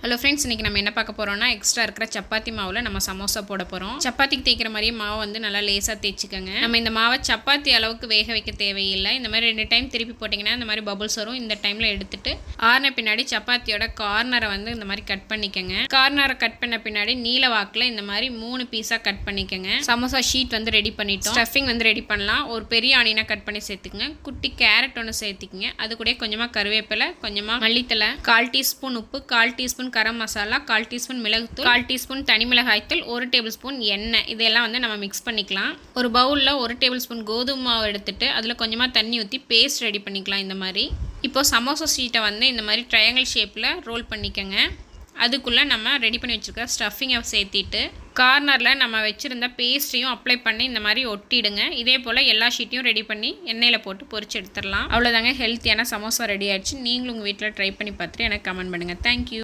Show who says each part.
Speaker 1: Hello friends, இன்றைக்கி நம்ம என்ன பார்க்க போகிறோம்னா எக்ஸ்ட்ரா இருக்கிற சப்பாத்தி மாவில் நம்ம சமோசா போட போகிறோம். சப்பாத்திக்கு தேய்க்கிற மாதிரியே மாவை வந்து நல்லா லேசாக தேய்ச்சிக்கோங்க. நம்ம இந்த மாவை சப்பாத்தி அளவுக்கு வேக வைக்க தேவையில்லை. இந்த மாதிரி 2 டைம் திருப்பி போட்டிங்கன்னா இந்த மாதிரி பபுள்ஸ் வரும். இந்த டைமில் எடுத்துட்டு ஆறின பின்னாடி சப்பாத்தியோட கார்னரை வந்து இந்த மாதிரி கட் பண்ணிக்கோங்க. கார்னரை கட் பண்ண பின்னாடி நீல வாக்கில் இந்த மாதிரி 3 பீஸாக கட் பண்ணிக்கோங்க. சமோசா ஷீட் வந்து ரெடி பண்ணிட்டோம். ஸ்டஃபிங் வந்து ரெடி பண்ணலாம். ஒரு பெரிய ஆனியனை கட் பண்ணி சேர்த்துக்குங்க. குட்டி கேரட் ஒன்று சேர்த்துக்குங்க. அது கூட கொஞ்சமாக கருவேப்பிலை, கொஞ்சமாக மல்லித்தலை, 1/4 டீஸ்பூன் உப்பு, 1/4 டீஸ்பூன் கரம் மசாலா, 1/4 டீஸ்பூன் மிளகுத்தூள், 1/4 டீஸ்பூன் தனி மிளகாய்த்தூள், 1 டேபிள் ஸ்பூன் எண்ணெய், இதெல்லாம் வந்து நம்ம மிக்ஸ் பண்ணிக்கலாம். ஒரு பவுலில் 1 டேபிள் ஸ்பூன் கோதுமை மாவு எடுத்துட்டு அதில் கொஞ்சமாக தண்ணி ஊற்றி பேஸ்ட் ரெடி பண்ணிக்கலாம். இந்த மாதிரி இப்போது சமோசா ஷீட்டை வந்து இந்த மாதிரி ட்ரையாங்கிள் ஷேப்பில் ரோல் பண்ணிக்கோங்க. அதுக்குள்ளே நம்ம ரெடி பண்ணி வச்சுருக்க ஸ்டஃபிங்கை சேர்த்திட்டு கார்னரில் நம்ம வச்சுருந்த பேஸ்ட்டையும் அப்ளை பண்ணி இந்த மாதிரி ஒட்டிடுங்க. இதே போல் எல்லா ஷீட்டையும் ரெடி பண்ணி எண்ணெயில் போட்டு பொரிச்சு எடுத்துடலாம். அவ்வளோதாங்க, ஹெல்த்தியான சமோசா ரெடி ஆகிடுச்சு. நீங்களும் உங்கள் வீட்டில் ட்ரை பண்ணி பார்த்துட்டு எனக்கு கமெண்ட் பண்ணுங்கள். தேங்க்யூ.